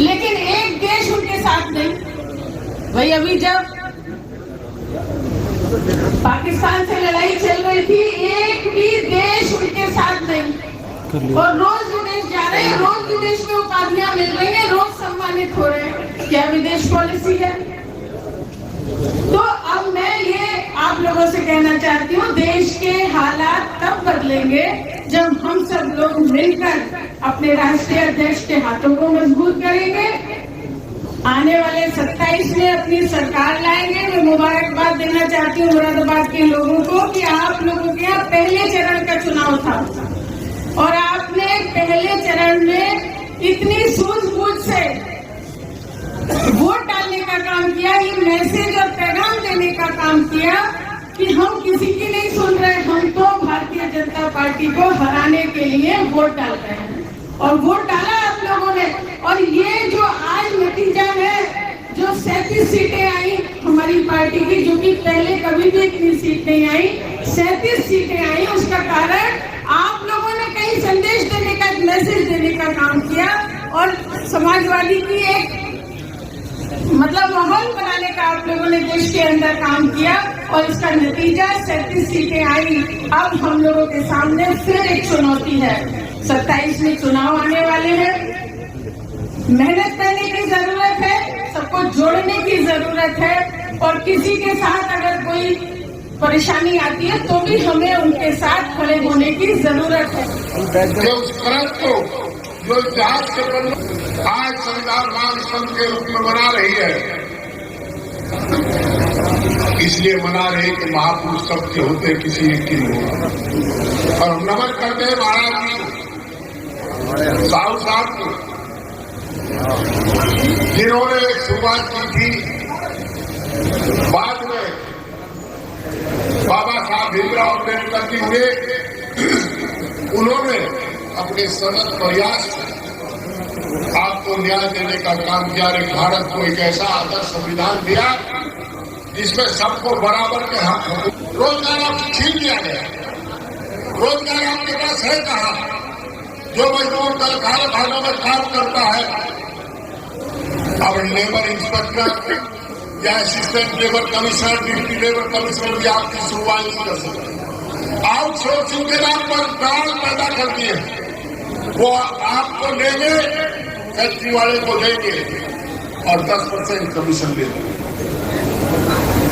लेकिन एक देश उनके साथ नहीं। वही अभी जब पाकिस्तान से लड़ाई चल रही थी, एक भी देश उनके साथ नहीं। और रोज विदेश जा रहे हैं, रोज विदेश में उपाधियां मिल रही हैं, रोज सम्मानित हो रहे हैं। क्या विदेश पॉलिसी है? तो अब मैं ये आप लोगों से कहना चाहती हूँ, देश के हालात तब बदलेंगे जब हम सब लोग मिलकर अपने राष्ट्रीय अध्यक्ष के हाथों को मजबूत करेंगे। आने वाले 27 में अपनी सरकार लाएंगे। मैं मुबारकबाद देना चाहती हूँ मुरादाबाद के लोगों को कि आप लोगों के यहाँ पहले चरण का चुनाव था और आपने पहले चरण में इतनी सूझबूझ से वोट डालने का काम किया, ये मैसेज और पैगाम देने का काम किया कि हम किसी की नहीं सुन रहे, हम तो भारतीय जनता पार्टी को हराने के लिए वोट डाल रहे हैं। और वोट डाला आप लोगों ने। और ये जो आज नतीजा है, जो 37 सीटें आई हमारी पार्टी की, जो कि पहले कभी भी इतनी सीट नहीं आई, 37 सीटें आई, उसका कारण आप लोगों ने कई संदेश देने का, मैसेज देने का काम किया और समाजवादी की एक माहौल बनाने का आप लोगों ने देश के अंदर काम किया और इसका नतीजा 37 सीटें आई। अब हम लोगों के सामने फिर एक चुनौती है। 27 में चुनाव आने वाले हैं, मेहनत करने की जरूरत है, सबको जोड़ने की जरूरत है और किसी के साथ अगर कोई परेशानी आती है तो भी हमें उनके साथ खड़े होने की जरूरत है। जो इतिहास के आज संविधान महासंघ के रूप में मना रही है, इसलिए मना रहे कि महापुरुष सबके होते किसी एक की नहीं होगा। और हम नमन करते हैं महाराज जी साहू साहब को, जिन्होंने शुरुआत की थी। बाद में बाबा साहब भीमराव अम्बेडकर जी हुए, उन्होंने अपने सतत प्रयास से आपको न्याय देने का काम किया। भारत को एक ऐसा आदर्श संविधान दिया जिसमें सबको बराबर के हक हो। रोजगार आपसे छीन लिया गया, रोजगार आपके पास है कहाँ? जो मजदूर कल कारखानों में काम करता है, अब लेबर इंस्पेक्टर या assistant labour commissioner, deputy labour commissioner भी आपकी सुनवाई नहीं कर सकते। आउटसोर्सिंग के नाम पर दलाल पैदा कर दिए, वो आपको लेंगे, फैक्ट्री वाले को देंगे और 10% कमीशन दे देंगे।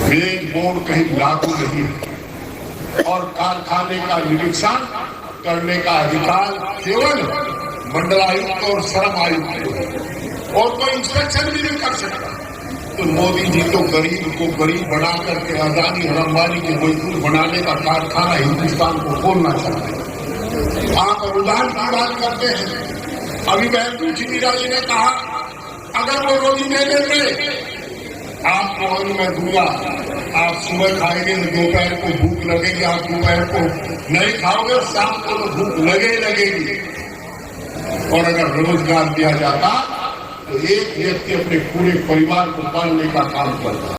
वेज बोर्ड कहीं लागू नहीं है और कारखाने का निरीक्षण करने का अधिकार केवल मंडलायुक्त और श्रम आयुक्त को है और कोई इंस्पेक्शन भी नहीं कर सकता। तो मोदी जी तो गरीब को गरीब बना करके अदानी और अंबानी के मजदूर बनाने का कारखाना हिंदुस्तान को खोलना चाहते हैं। आप अनुदान की बात करते हैं। अभी बहन तुलसी मीरा जी ने कहा अगर वो रोटी दे देंगे आपको अन्न मैं दूंगा, आप सुबह खाएंगे तो दोपहर को भूख लगेगी, आप दोपहर को नहीं खाओगे शाम को तो भूख लगेगी। और अगर रोजगार दिया जाता तो एक व्यक्ति अपने पूरे परिवार को पालने का काम करता।